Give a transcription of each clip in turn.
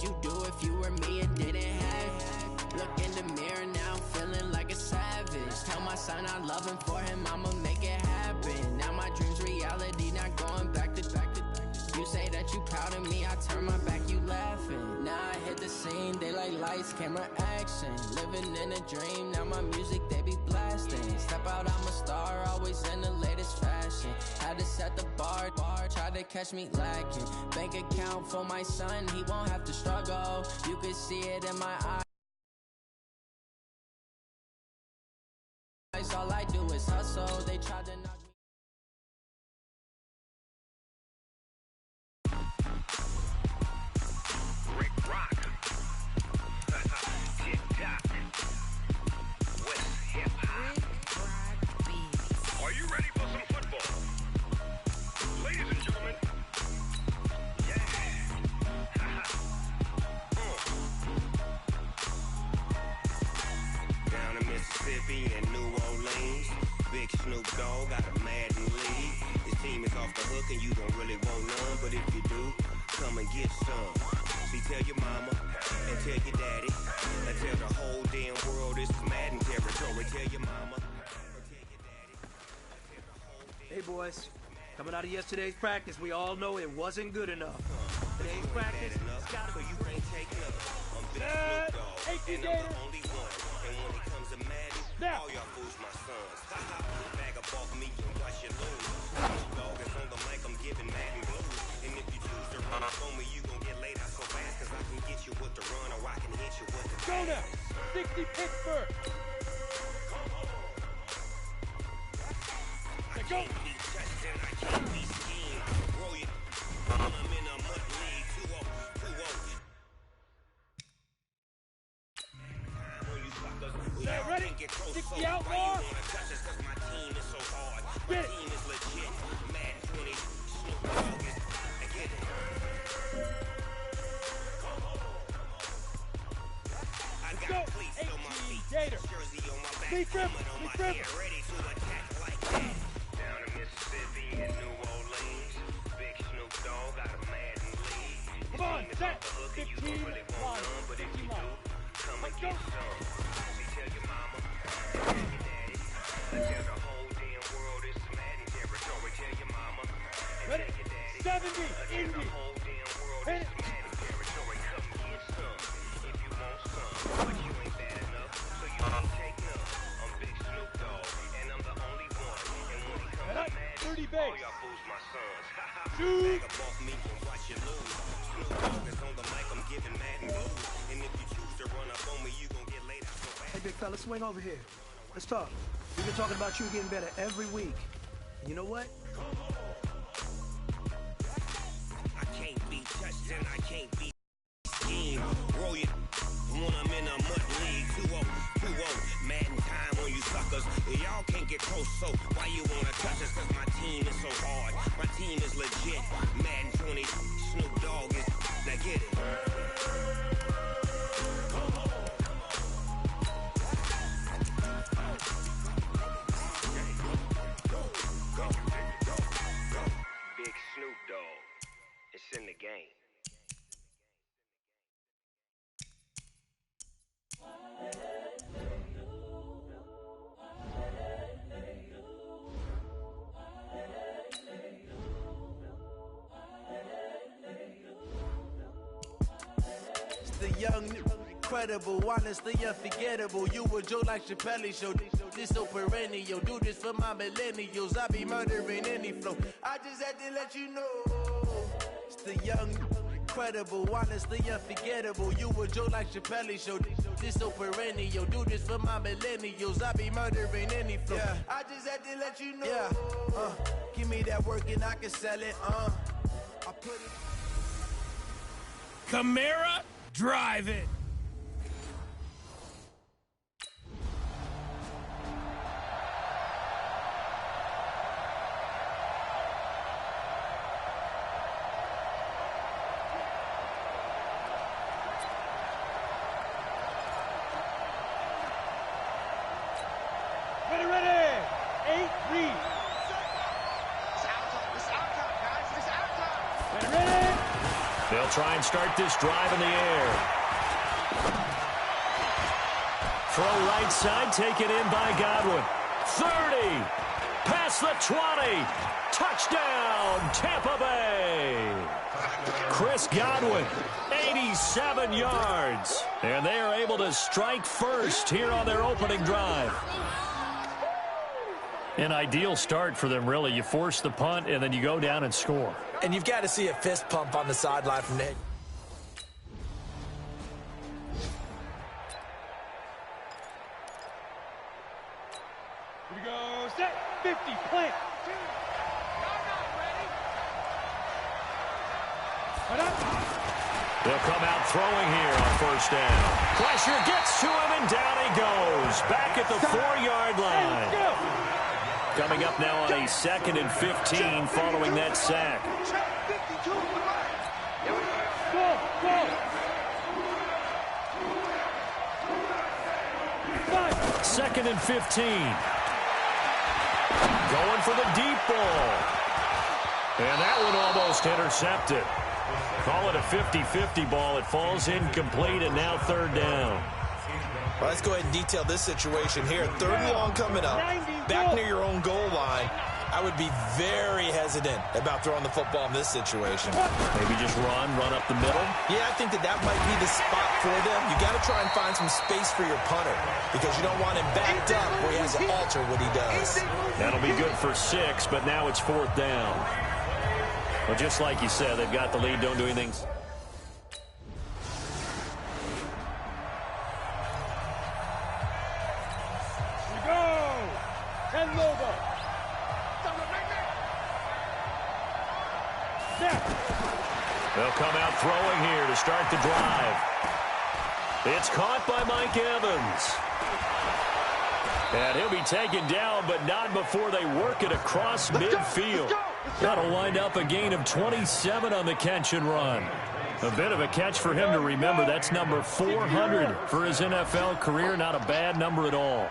would you do if you were me and didn't have it? Look in the mirror now, feeling like a savage. Tell my son I love him, for him I'ma make it happen. Now my dream's reality, not going back to. You say that you proud of me, I turn my back, you laughing. Now I hit the scene, they like lights, camera, action. Living in a dream, now my music they be blasting. Step out, I'm a star, always in the latest fashion. Had to set the bar, try to catch me lacking. Bank account for my son, he won't have to struggle. You can see it in my eyes. All I do is hustle, they tried to knock me. Are you ready for some football? Ladies and gentlemen, yeah. Down in Mississippi and New Orleans, Big Snoop Dogg got a Madden lead. His team is off the hook and you don't really want none, but if you do, come and get some. See, tell your mama and tell your daddy and tell the whole damn world this is Madden territory. Tell your mama. Hey boys, coming out of yesterday's practice, we all know it wasn't good enough. Today's practice, it's gotta be. You can't take none. I'm Big Snoop Dogg, and I'm the only one. And when it comes to Madden, all y'all fools my sons. Bag up off me and watch you lose. Snoop Dogg is on the mic, I'm giving Madden blues. And if you choose to run up on me, you gon' get laid out so fast, cause I can get you with the run or I can hit you with the Go now, 60 Pittsburgh. I can't be touched and I can't be schemed. Roll it. I'm in a mud league. 2-0. Now ready? 60 outlaw. My team is so hard. My Get it. team is legit. Mad 20. Snoop Dogg is. I get it. I got cleats on my feet. Jersey on my back. Helmet on my head. Ready to attack like that. Down in Mississippi and New Orleans, Big Snoop Dogg got a Madden lead. Come on, set. 15 really want none, but if you do, come and get some. See, tell your mama, tell your daddy, tell the whole damn world it's Madden territory. Tell your mama, and Ready? tell your daddy, 70, tell the Indy. whole damn world Hit it's it. Madden territory. Come get some if you want some, but you ain't bad enough, so you can't take none. I'm Big Snoop Dogg, and I'm the only one. And when it comes to Madden, 30 all base. y'all fools my sons. Shoot. Bag up off me and watch you lose. Snoop Dogg is on the mic, I'm giving Madden blues. And if you choose to run up on me, you gon' get laid out so fast. Hey big fella, swing over here. Let's talk. We've been talking about you getting better every week. And you know what? I can't be touched and I can't be schemed. Roll it when I'm in a mud league. 2-0, 2-0. Madden time on you suckers. Y'all can't get close, so why you wanna touch us? Cause my team is so hard. My team is legit. Madden 20, Snoop Dogg is. Now get it. Big Snoop Dogg. It's in the game. It's the young, incredible, honestly unforgettable. You a Joe like Chappelle show. This so perennial. Do this for my millennials. I be murdering any flow. I just had to let you know. It's the young, incredible, honestly unforgettable. You a Joe like Chappelle show. This so perennial. Do this for my millennials. I be murdering any flow. Yeah. I just had to let you know. Yeah. Give me that work and I can sell it. I put it. Camara, drive it. Ready. 8-3. It's out time, guys. It's out time. Ready. They'll try and start this drive in the air. Throw right side, taken in by Godwin. 30. Past the 20. Touchdown, Tampa Bay. Chris Godwin, 87 yards. And they are able to strike first here on their opening drive. An ideal start for them, really. You force the punt, and then you go down and score. And you've got to see a fist pump on the sideline from Nick. Here we go. Set. 50. Plant. They'll come out throwing here on first down. Pressure gets to him, and down he goes. Back at the 4-yard line. Coming up now on a 2nd and 15 following that sack. Second and 15. Going for the deep ball. And that one almost intercepted. Call it a 50-50 ball. It falls incomplete, and now 3rd down. Well, let's go ahead and detail this situation here. 3rd and long coming up, back near your own goal line. I would be very hesitant about throwing the football in this situation. Maybe just run up the middle? Yeah, I think that might be the spot for them. You got to try and find some space for your punter because you don't want him backed up where he has to alter what he does. That'll be good for 6, but now it's 4th down. Well, just like you said, they've got the lead. Don't do anything. They'll come out throwing here to start the drive. It's caught by Mike Evans. And he'll be taken down, but not before they work it across midfield. That'll wind up a gain of 27 on the catch and run. A bit of a catch for him to remember. That's number 400 for his NFL career. Not a bad number at all.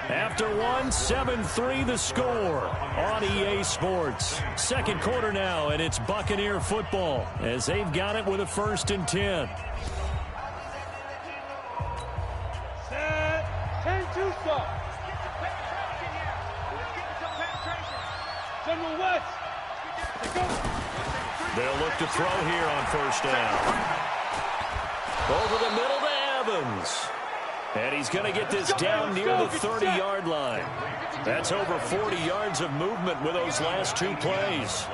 After 7-3 the score on EA Sports. 2nd quarter now, and it's Buccaneer football as they've got it with a 1st and 10. Set. 10-2 stop. General West. They'll look to throw here on 1st down. Over the middle to Evans. And he's going to get this down near the 30-yard line. That's over 40 yards of movement with those last 2 plays.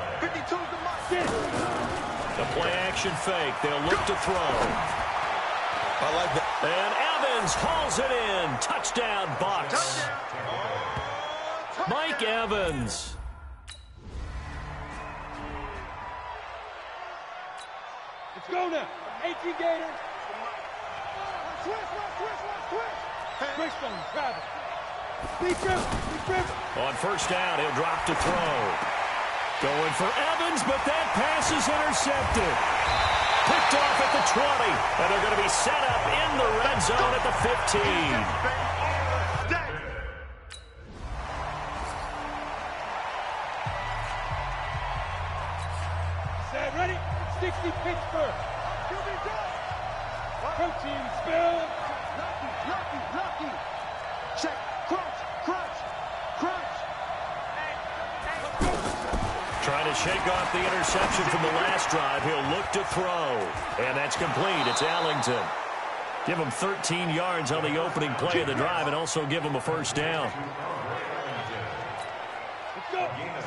The play-action fake. They'll look to throw. I like that. And Evans hauls it in. Touchdown, Bucs. Mike Evans. Let's go now. 18 Gators. Twist on Travis. On 1st down, he'll drop to throw. Going for Evans, but that pass is intercepted. Picked off at the 20, and they're going to be set up in the red zone at the 15. Set, ready? 60 Pittsburgh. Protein spill. Lucky. Check. Crunch. Trying to shake off the interception from the last drive. He'll look to throw. And that's complete. It's Allington. Give him 13 yards on the opening play of the drive and also give him a 1st down.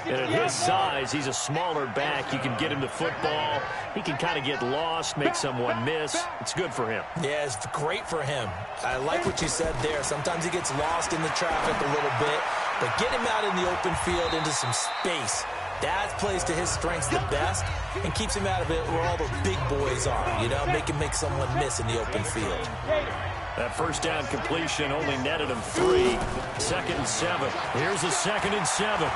And at his size, he's a smaller back. You can get him the football. He can kind of get lost, make someone miss. It's good for him. Yeah, it's great for him. I like what you said there. Sometimes he gets lost in the traffic a little bit, but get him out in the open field into some space. That plays to his strengths the best and keeps him out of it where all the big boys are, you know, make someone miss in the open field. That 1st down completion only netted him 3. 2nd and 7. Here's a 2nd and 7.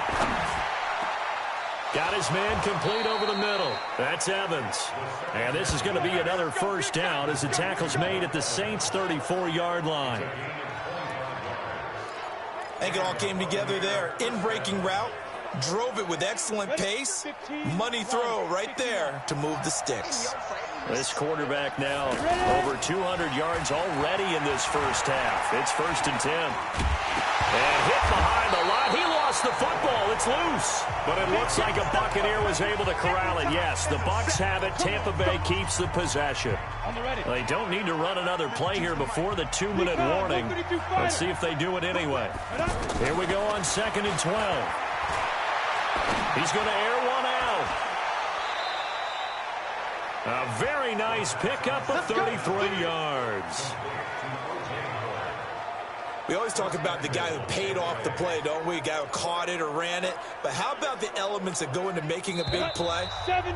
Got his man complete over the middle. That's Evans. And this is going to be another 1st down as the tackle's made at the Saints' 34-yard line. I think it all came together there. In-breaking route, Drove it with excellent pace. Money throw right there to move the sticks. This quarterback now over 200 yards already in this first half. It's 1st and 10. And hit behind the line. He lost the football. It's loose. But it looks like a Buccaneer was able to corral it. Yes, the Bucs have it. Tampa Bay keeps the possession. They don't need to run another play here before the 2-minute warning. Let's see if they do it anyway. Here we go on 2nd and 12. He's going to air one out. A very nice pickup of 33 yards. We always talk about the guy who paid off the play, don't we? A guy who caught it or ran it. But how about the elements that go into making a big play?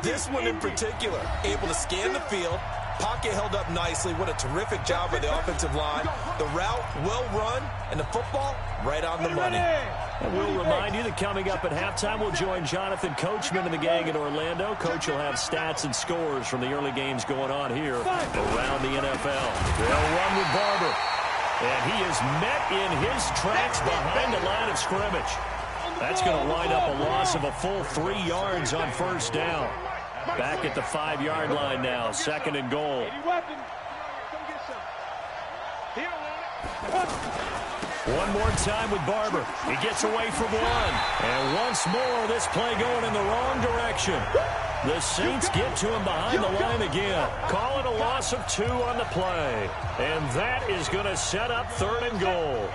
This one in particular, able to scan the field, pocket held up nicely. What a terrific job by the offensive line. The route well run, and the football right on the money. And we'll remind you that coming up at halftime, we'll join Jonathan Coachman and the gang in Orlando. Coach will have stats and scores from the early games going on here around the NFL. They'll run with Barber. And he is met in his tracks behind the line of scrimmage. That's going to wind up a loss of a full 3 yards on 1st down. Back at the 5-yard line now, 2nd and goal. One more time with Barber. He gets away from one. And once more, this play going in the wrong direction. The Saints get to him behind the line again. Call it a loss of 2 on the play. And that is going to set up 3rd and goal.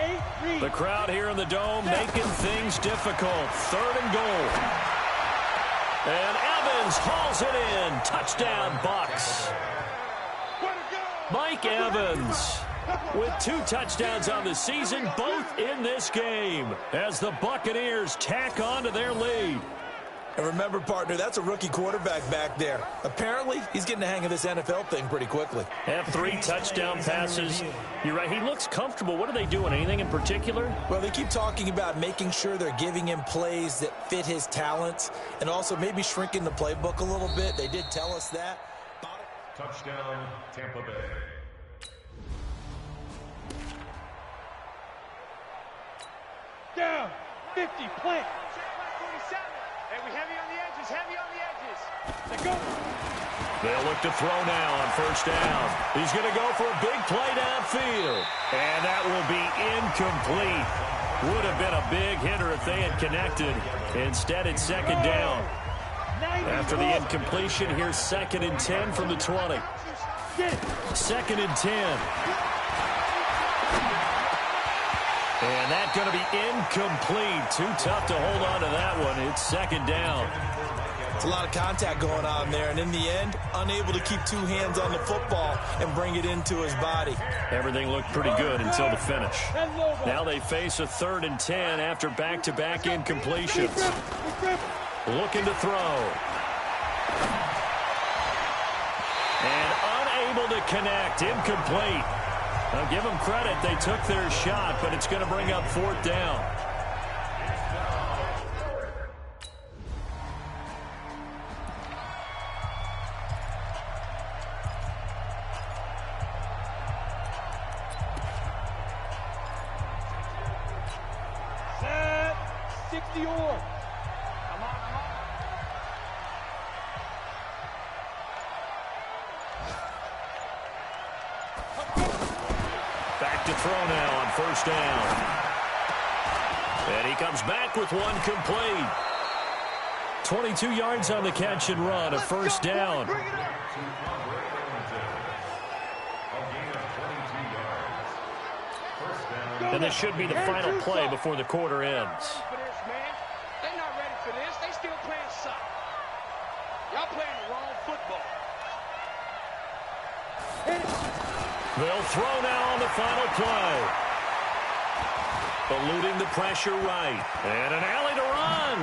The crowd here in the Dome making things difficult. 3rd and goal. And Evans hauls it in. Touchdown, Bucs. Mike Evans with 2 touchdowns on the season, both in this game, as the Buccaneers tack on to their lead. And remember, partner, that's a rookie quarterback back there. Apparently, he's getting the hang of this NFL thing pretty quickly. Have 3 touchdown passes. You're right, he looks comfortable. What are they doing? Anything in particular? Well, they keep talking about making sure they're giving him plays that fit his talents and also maybe shrinking the playbook a little bit. They did tell us that. Touchdown, Tampa Bay. Down, 50, plant. Hey, we heavy on the edges, heavy on the edges. Let's go. They'll look to throw now on 1st down. He's going to go for a big play downfield. And that will be incomplete. Would have been a big hitter if they had connected. Instead, it's 2nd down. After the incompletion, here's 2nd and 10 from the 20. 2nd and 10. And that's going to be incomplete. Too tough to hold on to that one. It's 2nd down. It's a lot of contact going on there, and in the end, unable to keep 2 hands on the football and bring it into his body. Everything looked pretty good until the finish. Now they face a 3rd and 10 after back-to-back incompletions. Looking to throw. And unable to connect. Incomplete. Now give them credit. They took their shot, but it's going to bring up 4th down. Set, 60 or. Back to throw now on 1st down. And he comes back with one complete. 22 yards on the catch and run, a 1st down. And this should be the final play before the quarter ends. They're not ready for this. They still playing soccer. Y'all playing the wrong football. They'll throw now on the final play. Eluding the pressure right. And an alley to run.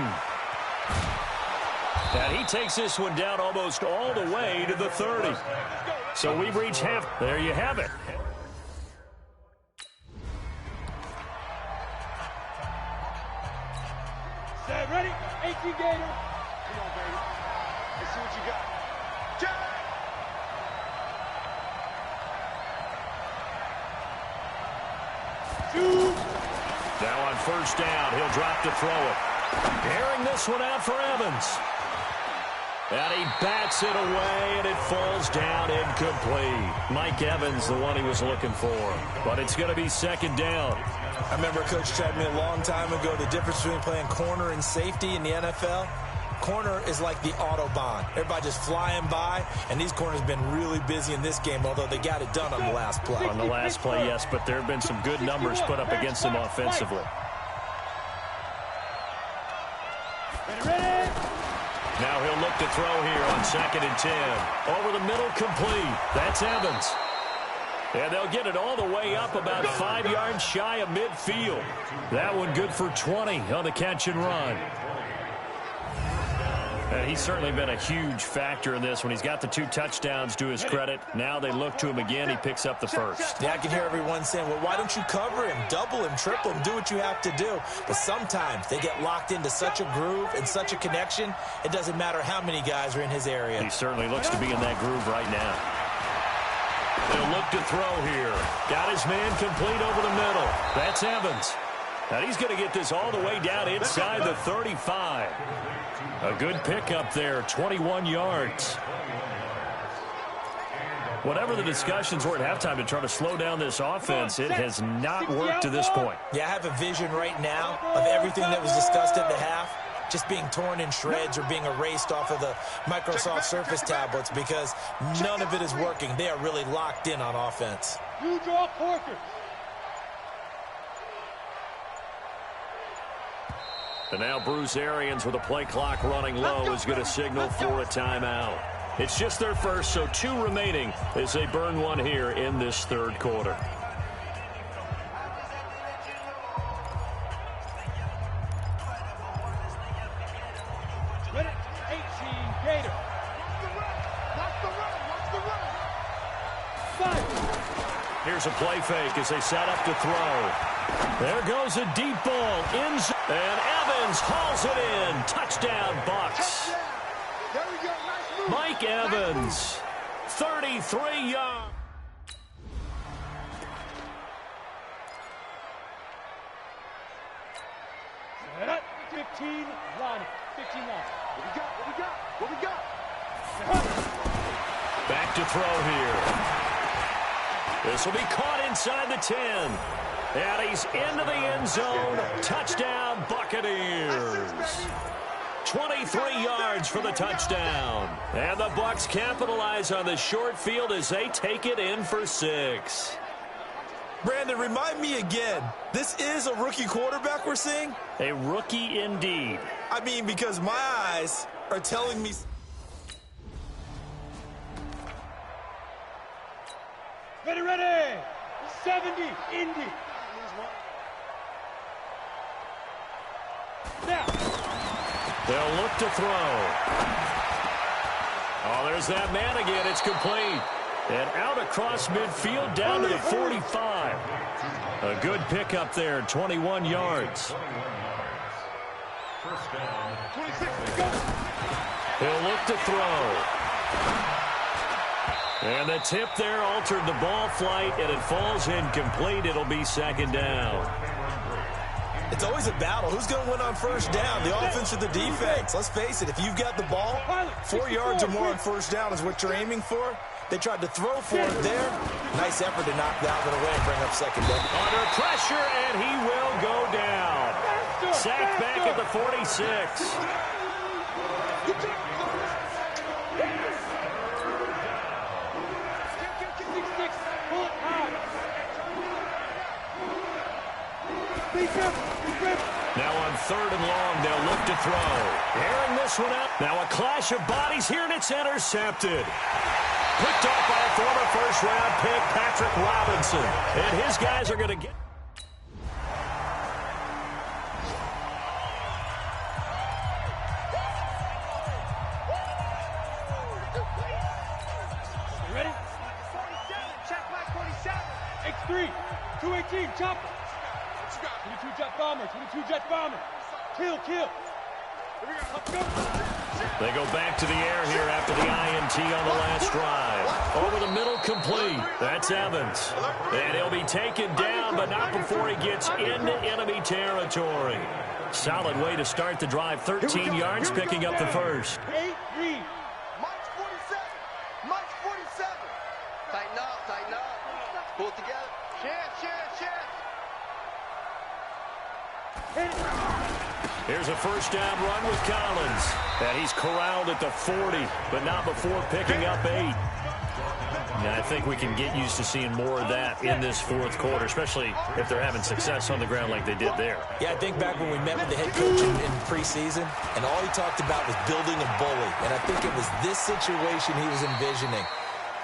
And he takes this one down almost all the way to the 30. So we've reached half. There you have it. Set, ready? 18 Gator. Come on, baby. Let's see what you got. Jack! Now on 1st down, he'll drop to throw it. Airing this one out for Evans. And he bats it away, and it falls down incomplete. Mike Evans, the one he was looking for. But it's going to be second down. I remember Coach told me a long time ago the difference between playing corner and safety in the NFL. Corner is like the Autobahn. Everybody just flying by, and these corners have been really busy in this game, although they got it done on the last play. On the last play, yes, but there have been some good numbers put up against them offensively. Now he'll look to throw here on 2nd and 10. Over the middle, complete. That's Evans. And they'll get it all the way up about 5 yards shy of midfield. That one good for 20 on the catch and run. And he's certainly been a huge factor in this when he's got the 2 touchdowns to his credit. Now they look to him again. He picks up the first. Yeah, I can hear everyone saying, well, why don't you cover him, double him, triple him, do what you have to do. But sometimes they get locked into such a groove and such a connection, it doesn't matter how many guys are in his area. He certainly looks to be in that groove right now. They'll look to throw here. Got his man complete over the middle. That's Evans. And he's going to get this all the way down inside the 35. A good pickup there, 21 yards. Whatever the discussions were at halftime to try to slow down this offense, it has not worked to this point. Yeah, I have a vision right now of everything that was discussed at the half just being torn in shreds or being erased off of the Microsoft Surface tablets because none of it is working. They are really locked in on offense. You draw Porter. And now Bruce Arians with a play clock running low is going to signal for a timeout. It's just their first, so 2 remaining as they burn one here in this 3rd quarter. Ready? 18, Gator. Watch the run. Watch the run. 5. Here's a play fake as they set up to throw. There goes a deep ball. And Evans hauls it in. Touchdown, Bucks. There we go. Nice move. Mike Evans, 33 yards. Set up. 15 line. 15 line. What we got? What we got? What we got? Back to throw here. This will be caught inside the 10. And he's into the end zone. Touchdown, Buccaneers. 23 yards for the touchdown. And the Bucs capitalize on the short field as they take it in for 6. Brandon, remind me again, this is a rookie quarterback we're seeing? A rookie indeed. I mean, because my eyes are telling me... Ready. 70, Indy. Now. They'll look to throw. Oh, there's that man again. It's complete. And out across midfield down to the 45. A good pickup there, 21 yards. He'll look to throw. And the tip there altered the ball flight, and it falls incomplete. It'll be 2nd down. It's always a battle. Who's going to win on 1st down, the offense or the defense? Let's face it, if you've got the ball, 4 yards or more on 1st down is what you're aiming for. They tried to throw for it there. Nice effort to knock that one away and bring up 2nd down. Under pressure, and he will go down. Sacked back at the 46. Now on 3rd and long, they'll look to throw. Airing this one out. Now a clash of bodies here, and it's intercepted. Picked off by a former first-round pick, Patrick Robinson. And his guys are going to get... Ready? 47. Check back 47. X3. 218. Chopper. 22 jet bomber. 22 jet bomber. Kill. Let's go. They go back to the air here after the INT on the last drive. Over the middle, complete. That's Evans. And he'll be taken down, but not before he gets into enemy territory. Solid way to start the drive. 13 yards, picking up the first. 8-3. Mike's 47. Mike's 47. Tighten up, tighten up. Pull it together. Chance. Here's a first down run with Collins. And he's corralled at the 40, but not before picking up 8. Yeah, I think we can get used to seeing more of that in this fourth quarter, especially if they're having success on the ground like they did there. Yeah, I think back when we met with the head coach in preseason, and all he talked about was building a bully. And I think it was this situation he was envisioning.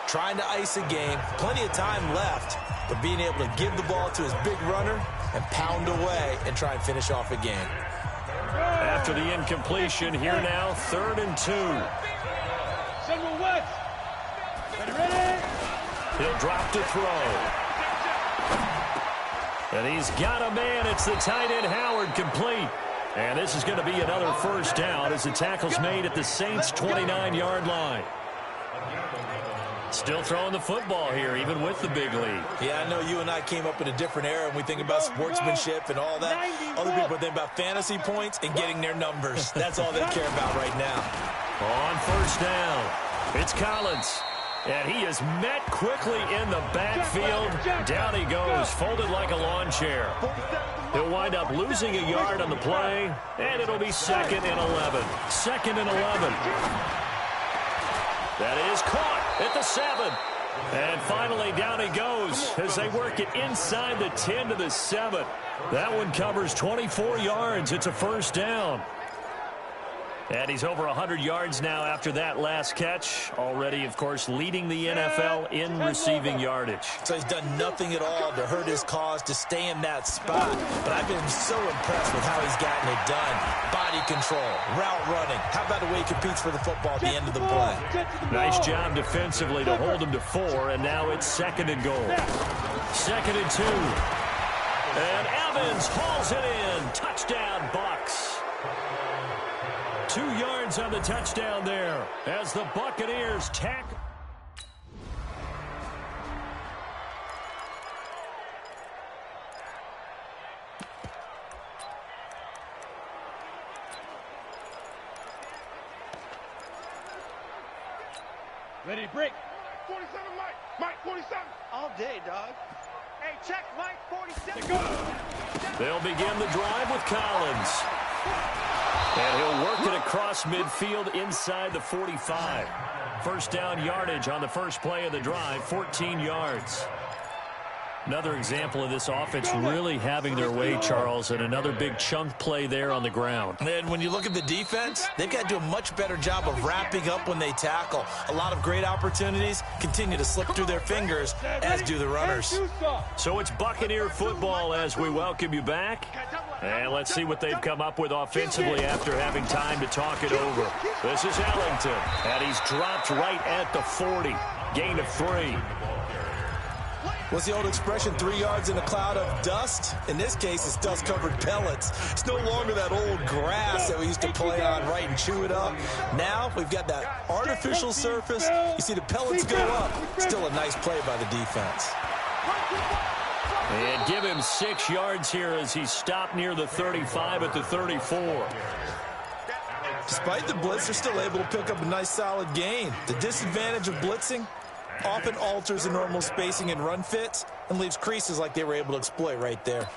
Trying to ice a game, plenty of time left, but being able to give the ball to his big runner and pound away and try and finish off a game. After the incompletion, here now, 3rd and 2. Central West. Ready? He'll drop to throw. And he's got a man. It's the tight end, Howard, complete. And this is going to be another first down as the tackle's made at the Saints' 29-yard line. Still throwing the football here, even with the big lead. Yeah, I know you and I came up in a different era, and we think about sportsmanship and all that. Other people think about fantasy points and getting their numbers. That's all they care about right now. On first down, it's Collins. And he is met quickly in the backfield. Down he goes, folded like a lawn chair. He'll wind up losing a yard on the play, and it'll be 2nd and 11. 2nd and 11. That is caught at the 7. And finally down he goes as they work it inside the 10 to the 7. That one covers 24 yards. It's a first down. And he's over 100 yards now after that last catch. Already, of course, leading the NFL in receiving yardage. So he's done nothing at all to hurt his cause, to stay in that spot. But I've been so impressed with how he's gotten it done. Body control, route running. How about the way he competes for the football at the end of the play? Nice job defensively to hold him to 4, and now it's 2nd and goal. 2nd and 2. And Evans hauls it in. Touchdown, Bucs. 2 yards on the touchdown there as the Buccaneers tackle. Ready to break. 47, Mike. Mike, 47. All day, dog. Hey, check Mike, 47. They'll begin the drive with Collins. And he'll work it across midfield inside the 45. First down yardage on the first play of the drive, 14 yards. Another example of this offense really having their way, Charles, and another big chunk play there on the ground. And when you look at the defense, they've got to do a much better job of wrapping up when they tackle. A lot of great opportunities continue to slip through their fingers, as do the runners. So it's Buccaneer football as we welcome you back. And let's see what they've come up with offensively after having time to talk it over. This is Ellington, and he's dropped right at the 40. Gain of 3. What's the old expression, 3 yards in a cloud of dust? In this case, it's dust-covered pellets. It's no longer that old grass that we used to play on, right, and chew it up. Now we've got that artificial surface. You see the pellets go up. Still a nice play by the defense. And give him 6 yards here as he stopped near the 35 at the 34. Despite the blitz, they're still able to pick up a nice, solid gain. The disadvantage of blitzing often alters the normal spacing and run fits and leaves creases like they were able to exploit right there.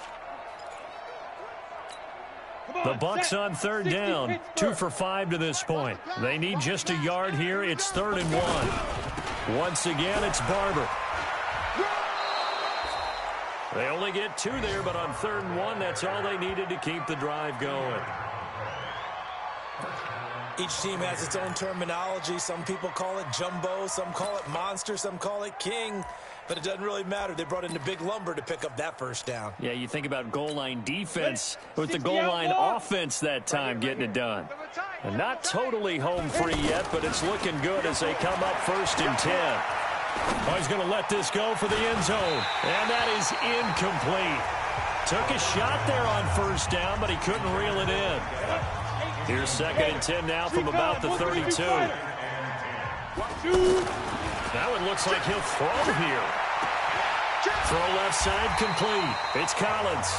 The Bucs on 3rd down, 2 for 5 to this point. They need just a yard here. It's 3rd and 1. Once again, it's Barber. They only get 2 there, but on 3rd and 1, that's all they needed to keep the drive going. Each team has its own terminology. Some people call it jumbo, some call it monster, some call it king. But it doesn't really matter. They brought in the big lumber to pick up that first down. Yeah, you think about goal line defense with the goal line offense that time getting it done. And not totally home free yet, but it's looking good as they come up 1st and 10. Oh, he's going to let this go for the end zone. And that is incomplete. Took a shot there on 1st down, but he couldn't reel it in. Here's 2nd and 10 now from about the 32. That one looks like he'll throw here. Throw left side complete. It's Collins.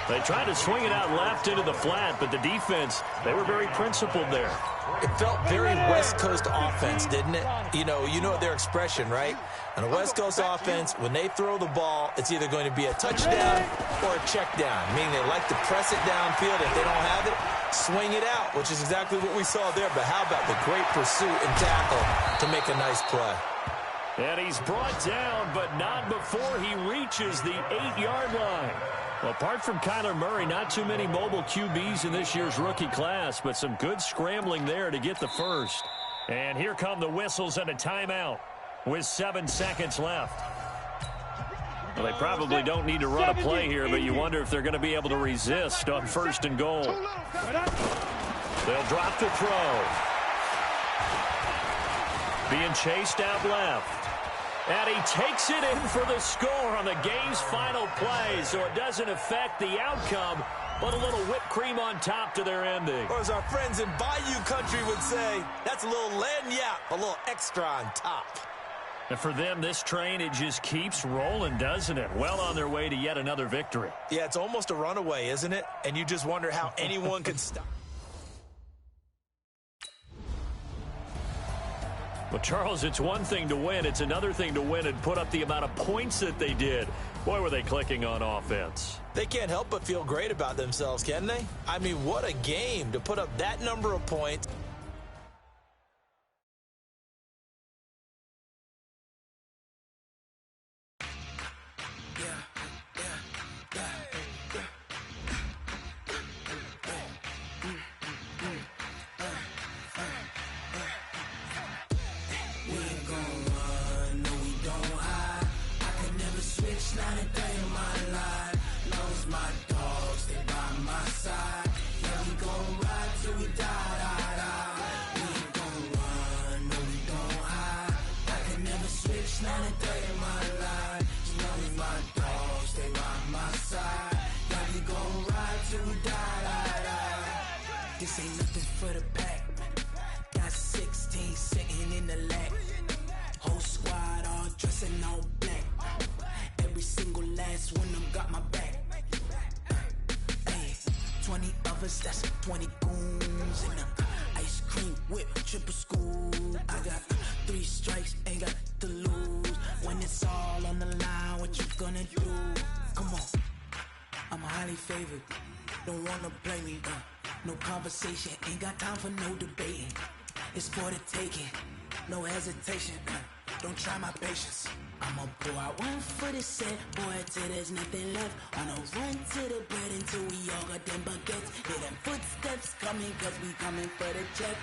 They tried to swing it out left into the flat, but the defense, they were very principled there. It felt very West Coast offense, didn't it? You know their expression, right? On a West Coast offense, when they throw the ball, it's either going to be a touchdown or a check down, meaning they like to press it downfield. If they don't have it, swing it out, which is exactly what we saw there. But how about the great pursuit and tackle to make a nice play? And he's brought down, but not before he reaches the 8-yard line. Well, apart from Kyler Murray, not too many mobile QBs in this year's rookie class, but some good scrambling there to get the first. And here come the whistles and a timeout with 7 seconds left. Well, they probably don't need to run a play here, but you wonder if they're going to be able to resist on 1st and goal. They'll drop the throw. Being chased out left. And he takes it in for the score on the game's final play, so it doesn't affect the outcome, but a little whipped cream on top to their ending. Or as our friends in Bayou Country would say, that's a little lagniappe, a little extra on top. And for them, this train, it just keeps rolling, doesn't it? Well on their way to yet another victory. Yeah, it's almost a runaway, isn't it? And you just wonder how anyone could stop. Well, Charles, it's one thing to win. It's another thing to win and put up the amount of points that they did. Boy, were they clicking on offense. They can't help but feel great about themselves, can they? I mean, what a game to put up that number of points. This ain't nothing for the pack. Got 16 sitting in the lap. Whole squad all dressing all black. Every single last one of them got my back. Hey, 20 of us, that's 20 goons in the ice cream whip, triple scoop. I got 3 strikes, ain't got to lose. When it's all on the line, what you gonna do? Come on, I'm highly favored. Don't wanna play me, no conversation, ain't got time for no debating. It's for the taking, no hesitation. Don't try my patience. I'ma pour out one for the set, boy, till there's nothing left. On a run to the bread until we all got them baguettes. Hear them footsteps coming, cause we coming for the check.